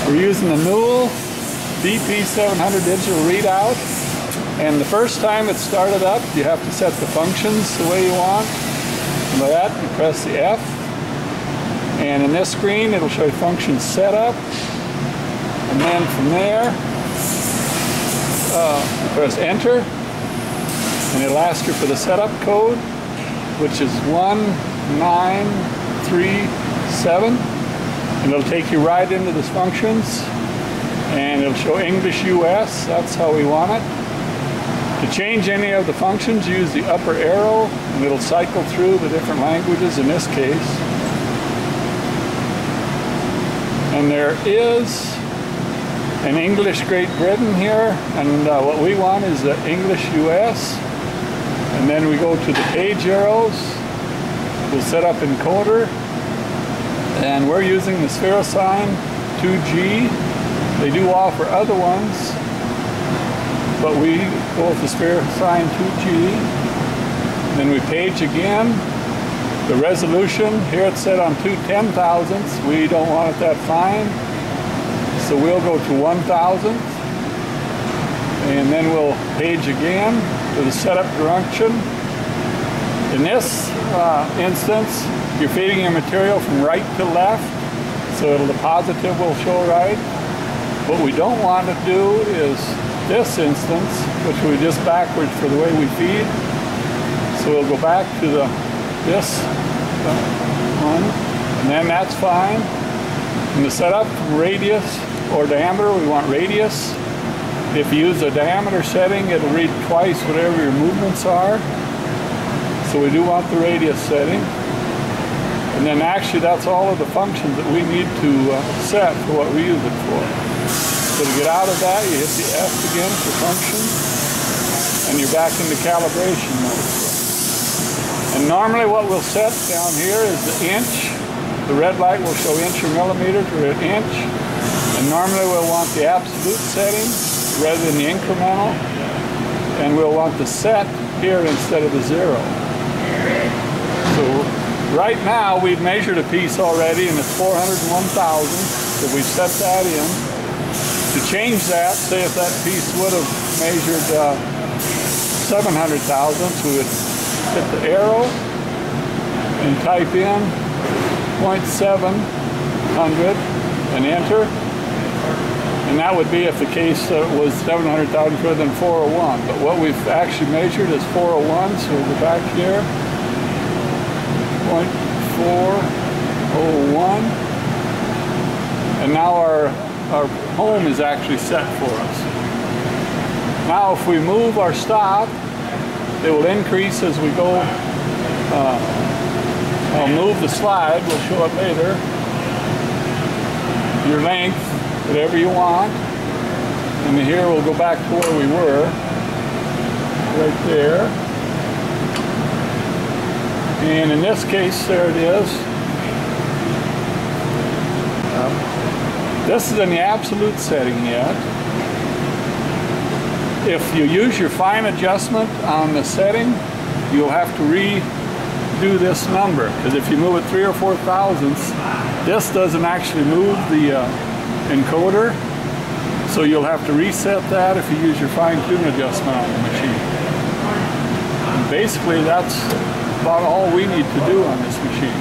We're using the Newell DP700 digital readout, and the first time it's started up you have to set the functions the way you want. And by that you press the F, and in this screen it'll show you function setup, and then from there you press enter, and it'll ask you for the setup code, which is 1937, and it'll take you right into the functions, and it'll show English US. That's how we want it. To change any of the functions, use the upper arrow, and it'll cycle through the different languages in this case. And there is an English Great Britain here, and what we want is the English US. And then we go to the page arrows. We'll set up encoder, and we're using the Spherosign 2G. They do offer other ones, but we go with the Spherosign 2G. Then we page again. The resolution, here it's set on 2/10,000ths. We don't want it that fine, so we'll go to 1,000th. And then we'll page again to the setup direction. In this instance, you're feeding your material from right to left, so the positive will show right. What we don't want to do is this instance, which will be just backwards for the way we feed. So we'll go back to this one, and then that's fine. In the setup, radius or diameter, we want radius. If you use a diameter setting, it'll read twice whatever your movements are. So we do want the radius setting. And then actually that's all of the functions that we need to set for what we use it for. So to get out of that, you hit the F again for function, and you're back into calibration mode. And normally what we'll set down here is the inch. The red light will show inch or millimeters or an inch. And normally we'll want the absolute setting rather than the incremental, and we'll want the set here instead of the 0. So right now we've measured a piece already, and it's 401,000, so we've set that in. To change that, say if that piece would have measured 700,000, so we would hit the arrow and type in 0.700 and enter. And that would be if the case was 700,000 rather than 401. But what we've actually measured is 401, so we'll go back here. 0.401. And now our home is actually set for us. Now if we move our stop, it will increase as we go. I'll move the slide, we'll show it later. Your length, whatever you want. And here we'll go back to where we were. Right there. And in this case, there it is. This is in the absolute setting yet. If you use your fine adjustment on the setting, you'll have to redo this number, because if you move it 3 or 4 thousandths, this doesn't actually move the encoder, so you'll have to reset that if you use your fine-tune adjustment on the machine. And basically, that's about all we need to do on this machine.